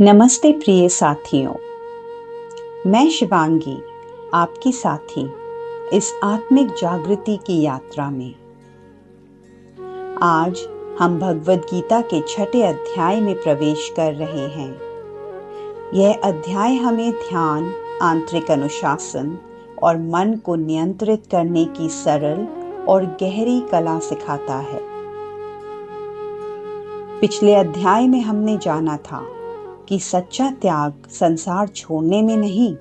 नमस्ते प्रिय साथियों, मैं शिवांगी आपकी साथी इस आत्मिक जागृति की यात्रा में। आज हम भगवद गीता के 6ठे अध्याय में प्रवेश कर रहे हैं। यह अध्याय हमें ध्यान, आंतरिक अनुशासन और मन को नियंत्रित करने की सरल और गहरी कला सिखाता है। पिछले अध्याय में हमने जाना था कि सच्चा त्याग संसार छोड़ने में नहीं,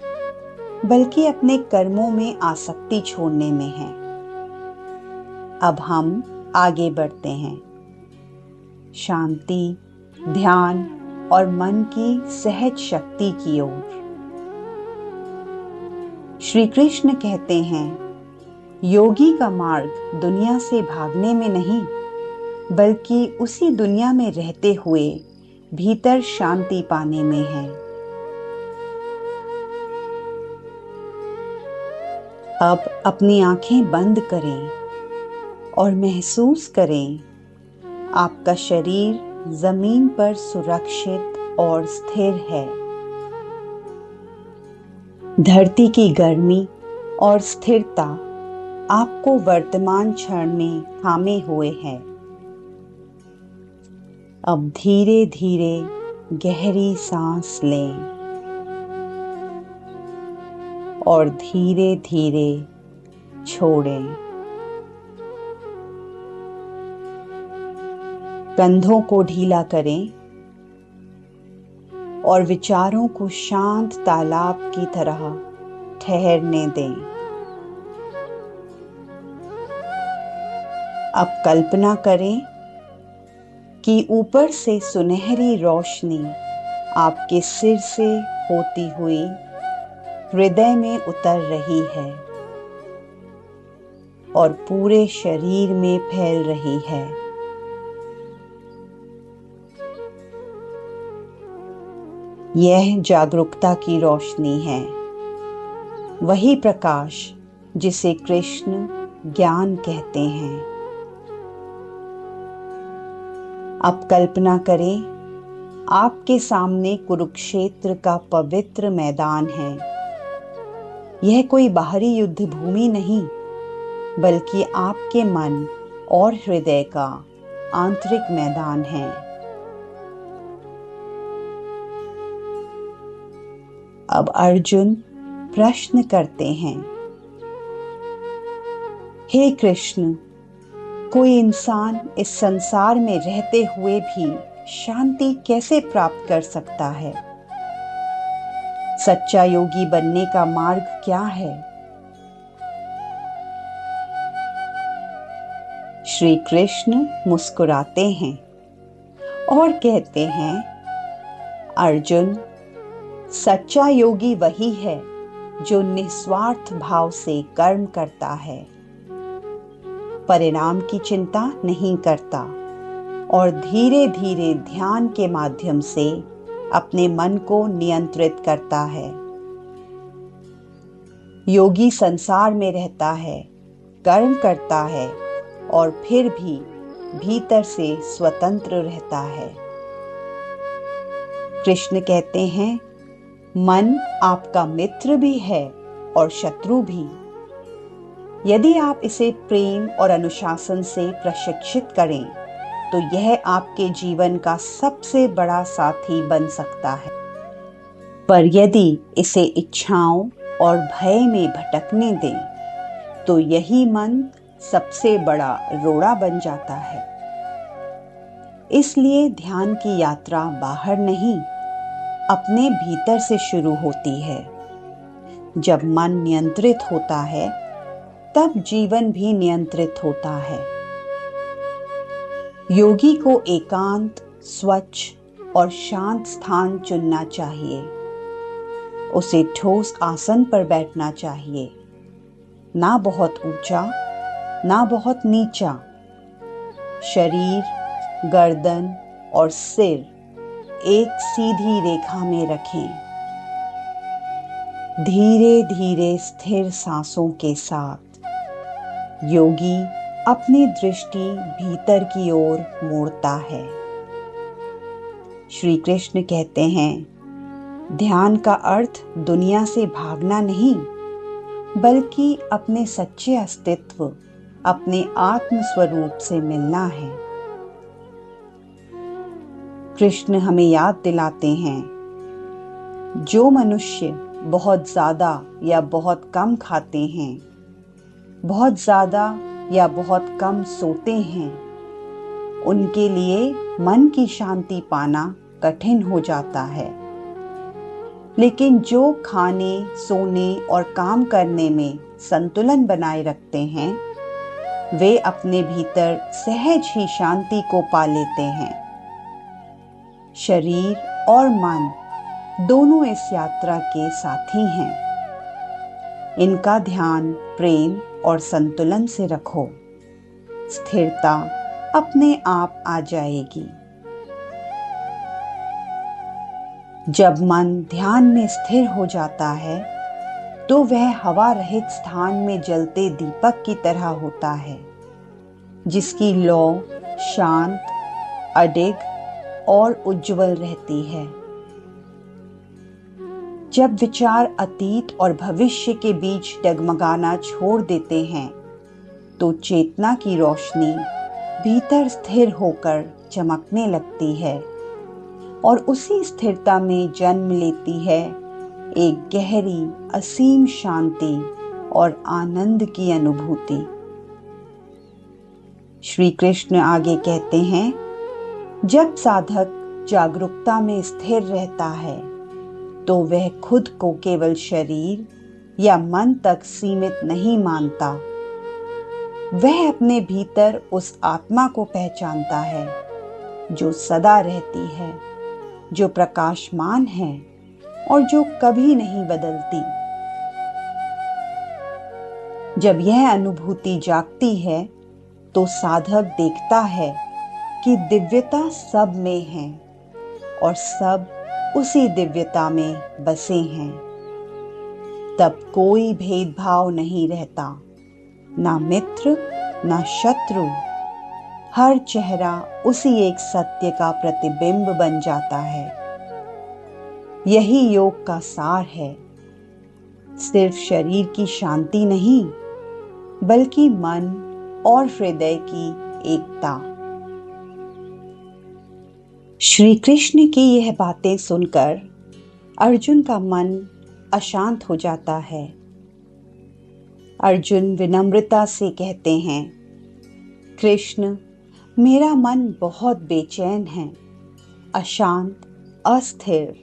बल्कि अपने कर्मों में आसक्ति छोड़ने में है। अब हम आगे बढ़ते हैं। शांति, ध्यान और मन की सहज शक्ति की ओर। श्री कृष्ण कहते हैं, योगी का मार्ग दुनिया से भागने में नहीं, बल्कि उसी दुनिया में रहते हुए भीतर शांति पाने में है। अब अपनी आंखें बंद करें और महसूस करें आपका शरीर जमीन पर सुरक्षित और स्थिर है। धरती की गर्मी और स्थिरता आपको वर्तमान क्षण में थामे हुए है। अब धीरे धीरे गहरी सांस लें और धीरे धीरे छोड़ें। कंधों को ढीला करें और विचारों को शांत तालाब की तरह ठहरने दें। अब कल्पना करें कि ऊपर से सुनहरी रोशनी आपके सिर से होती हुई हृदय में उतर रही है और पूरे शरीर में फैल रही है। यह जागरूकता की रोशनी है, वही प्रकाश जिसे कृष्ण ज्ञान कहते हैं। अब कल्पना करें, आपके सामने कुरुक्षेत्र का पवित्र मैदान है। यह कोई बाहरी युद्ध भूमि नहीं, बल्कि आपके मन और हृदय का आंतरिक मैदान है। अब अर्जुन प्रश्न करते हैं, हे कृष्ण, कोई इंसान इस संसार में रहते हुए भी शांति कैसे प्राप्त कर सकता है? सच्चा योगी बनने का मार्ग क्या है? श्री कृष्ण मुस्कुराते हैं और कहते हैं, अर्जुन, सच्चा योगी वही है जो निस्वार्थ भाव से कर्म करता है, परिणाम की चिंता नहीं करता और धीरे धीरे ध्यान के माध्यम से अपने मन को नियंत्रित करता है। योगी संसार में रहता है, कर्म करता है और फिर भी भीतर से स्वतंत्र रहता है। कृष्ण कहते हैं, मन आपका मित्र भी है और शत्रु भी। यदि आप इसे प्रेम और अनुशासन से प्रशिक्षित करें, तो यह आपके जीवन का सबसे बड़ा साथी बन सकता है। पर यदि इसे इच्छाओं और भय में भटकने दें, तो यही मन सबसे बड़ा रोड़ा बन जाता है। इसलिए ध्यान की यात्रा बाहर नहीं, अपने भीतर से शुरू होती है। जब मन नियंत्रित होता है, तब जीवन भी नियंत्रित होता है। योगी को एकांत, स्वच्छ और शांत स्थान चुनना चाहिए। उसे ठोस आसन पर बैठना चाहिए, ना बहुत ऊंचा, ना बहुत नीचा। शरीर, गर्दन और सिर एक सीधी रेखा में रखें। धीरे धीरे स्थिर सांसों के साथ योगी अपनी दृष्टि भीतर की ओर मोड़ता है। श्री कृष्ण कहते हैं, ध्यान का अर्थ दुनिया से भागना नहीं, बल्कि अपने सच्चे अस्तित्व, अपने आत्म स्वरूप से मिलना है। कृष्ण हमें याद दिलाते हैं, जो मनुष्य बहुत ज्यादा या बहुत कम खाते हैं, बहुत ज्यादा या बहुत कम सोते हैं, उनके लिए मन की शांति पाना कठिन हो जाता है। लेकिन जो खाने, सोने और काम करने में संतुलन बनाए रखते हैं, वे अपने भीतर सहज ही शांति को पा लेते हैं। शरीर और मन दोनों इस यात्रा के साथी हैं। इनका ध्यान प्रेम और संतुलन से रखो, स्थिरता अपने आप आ जाएगी। जब मन ध्यान में स्थिर हो जाता है, तो वह हवा रहित स्थान में जलते दीपक की तरह होता है, जिसकी लौ शांत, अडिग और उज्जवल रहती है। जब विचार अतीत और भविष्य के बीच डगमगाना छोड़ देते हैं, तो चेतना की रोशनी भीतर स्थिर होकर चमकने लगती है और उसी स्थिरता में जन्म लेती है एक गहरी, असीम शांति और आनंद की अनुभूति। श्री कृष्ण आगे कहते हैं, जब साधक जागरूकता में स्थिर रहता है, तो वह खुद को केवल शरीर या मन तक सीमित नहीं मानता। वह अपने भीतर उस आत्मा को पहचानता है जो सदा रहती है, जो प्रकाशमान है और जो कभी नहीं बदलती। जब यह अनुभूति जागती है, तो साधक देखता है कि दिव्यता सब में है और सब उसी दिव्यता में बसे हैं। तब कोई भेदभाव नहीं रहता, ना मित्र ना शत्रु। हर चेहरा उसी एक सत्य का प्रतिबिंब बन जाता है। यही योग का सार है। सिर्फ शरीर की शांति नहीं, बल्कि मन और हृदय की एकता। श्री कृष्ण की यह बातें सुनकर अर्जुन का मन अशांत हो जाता है। अर्जुन विनम्रता से कहते हैं, कृष्ण, मेरा मन बहुत बेचैन है, अशांत, अस्थिर।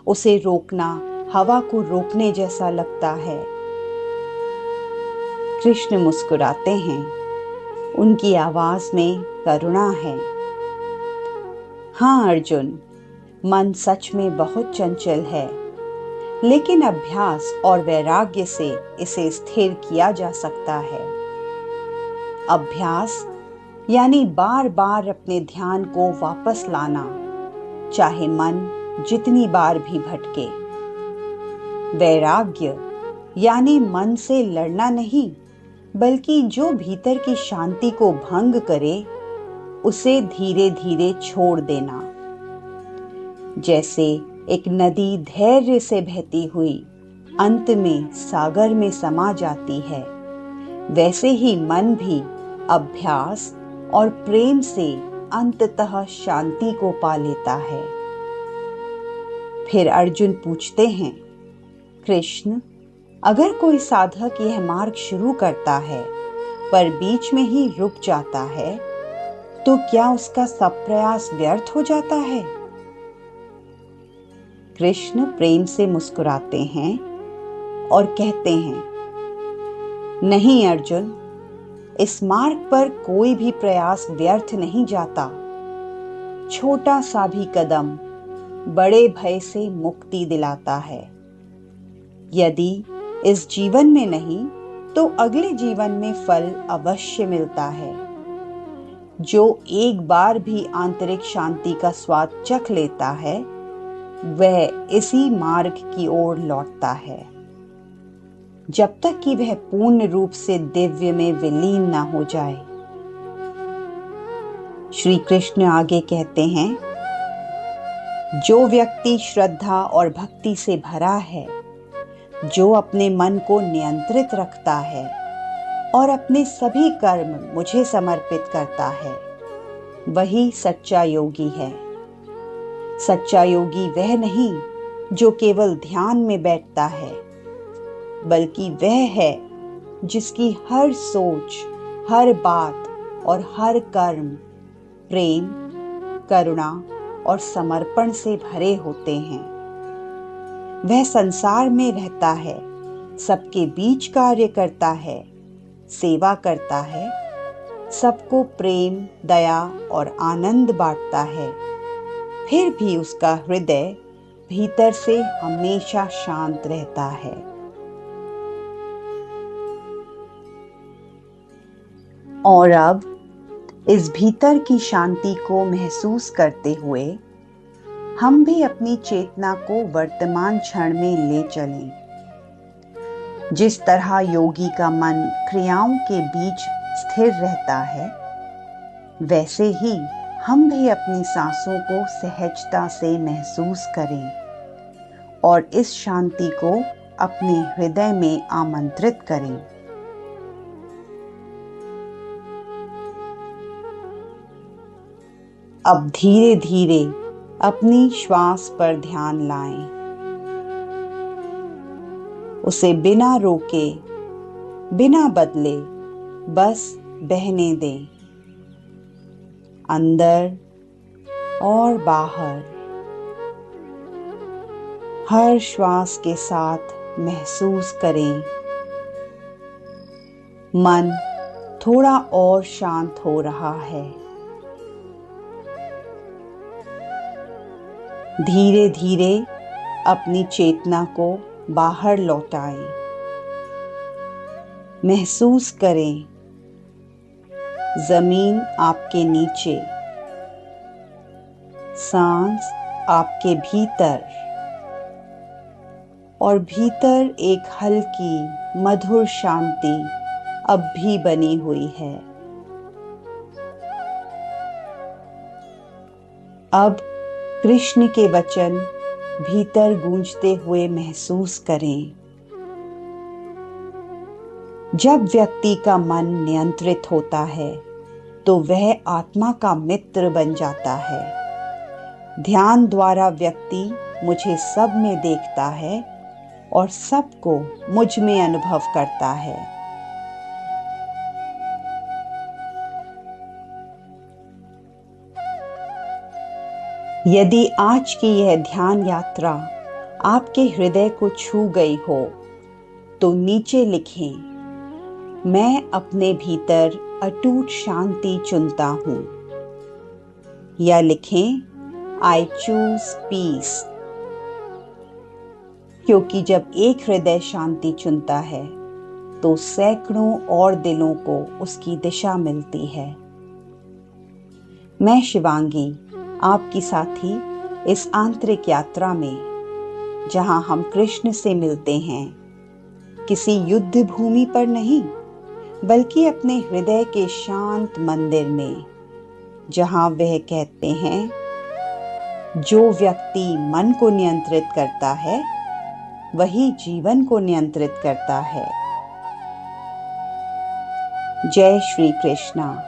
उसे रोकना हवा को रोकने जैसा लगता है। कृष्ण मुस्कुराते हैं। उनकी आवाज में करुणा है। हाँ अर्जुन, मन सच में बहुत चंचल है, लेकिन अभ्यास और वैराग्य से इसे स्थिर किया जा सकता है। अभ्यास यानी बार बार अपने ध्यान को वापस लाना, चाहे मन जितनी बार भी भटके। वैराग्य यानी मन से लड़ना नहीं, बल्कि जो भीतर की शांति को भंग करे, उसे धीरे धीरे छोड़ देना। जैसे एक नदी धैर्य से बहती हुई अंत में सागर में समा जाती है, वैसे ही मन भी अभ्यास और प्रेम से अंततः शांति को पा लेता है। फिर अर्जुन पूछते हैं, कृष्ण, अगर कोई साधक यह मार्ग शुरू करता है पर बीच में ही रुक जाता है, तो क्या उसका सब प्रयास व्यर्थ हो जाता है? कृष्ण प्रेम से मुस्कुराते हैं और कहते हैं, नहीं अर्जुन, इस मार्ग पर कोई भी प्रयास व्यर्थ नहीं जाता। छोटा सा भी कदम बड़े भय से मुक्ति दिलाता है। यदि इस जीवन में नहीं, तो अगले जीवन में फल अवश्य मिलता है। जो एक बार भी आंतरिक शांति का स्वाद चख लेता है, वह इसी मार्ग की ओर लौटता है, जब तक कि वह पूर्ण रूप से दिव्य में विलीन ना हो जाए। श्री कृष्ण आगे कहते हैं, जो व्यक्ति श्रद्धा और भक्ति से भरा है, जो अपने मन को नियंत्रित रखता है और अपने सभी कर्म मुझे समर्पित करता है, वही सच्चा योगी है। सच्चा योगी वह नहीं जो केवल ध्यान में बैठता है, बल्कि वह है जिसकी हर सोच, हर बात और हर कर्म प्रेम, करुणा और समर्पण से भरे होते हैं। वह संसार में रहता है, सबके बीच कार्य करता है, सेवा करता है, सबको प्रेम, दया और आनंद बांटता है, फिर भी उसका हृदय भीतर से हमेशा शांत रहता है। और अब इस भीतर की शांति को महसूस करते हुए हम भी अपनी चेतना को वर्तमान क्षण में ले चलें। जिस तरह योगी का मन क्रियाओं के बीच स्थिर रहता है, वैसे ही हम भी अपनी सांसों को सहजता से महसूस करें और इस शांति को अपने हृदय में आमंत्रित करें। अब धीरे धीरे अपनी श्वास पर ध्यान लाएं। उसे बिना रोके, बिना बदले बस बहने दें, अंदर और बाहर। हर श्वास के साथ महसूस करें, मन थोड़ा और शांत हो रहा है। धीरे धीरे अपनी चेतना को बाहर लौटाएं। महसूस करें जमीन आपके नीचे, सांस आपके भीतर और भीतर एक हल्की मधुर शांति अब भी बनी हुई है। अब कृष्ण के वचन भीतर गूंजते हुए महसूस करें। जब व्यक्ति का मन नियंत्रित होता है, तो वह आत्मा का मित्र बन जाता है। ध्यान द्वारा व्यक्ति मुझे सब में देखता है और सबको मुझ में अनुभव करता है। यदि आज की यह ध्यान यात्रा आपके हृदय को छू गई हो, तो नीचे लिखें, मैं अपने भीतर अटूट शांति चुनता हूँ, या लिखें, I choose peace। क्योंकि जब एक हृदय शांति चुनता है, तो सैकड़ों और दिलों को उसकी दिशा मिलती है। मैं शिवांगी, आपकी साथी इस आंतरिक यात्रा में, जहां हम कृष्ण से मिलते हैं, किसी युद्ध भूमि पर नहीं, बल्कि अपने हृदय के शांत मंदिर में, जहां वह कहते हैं, जो व्यक्ति मन को नियंत्रित करता है, वही जीवन को नियंत्रित करता है। जय श्री कृष्णा।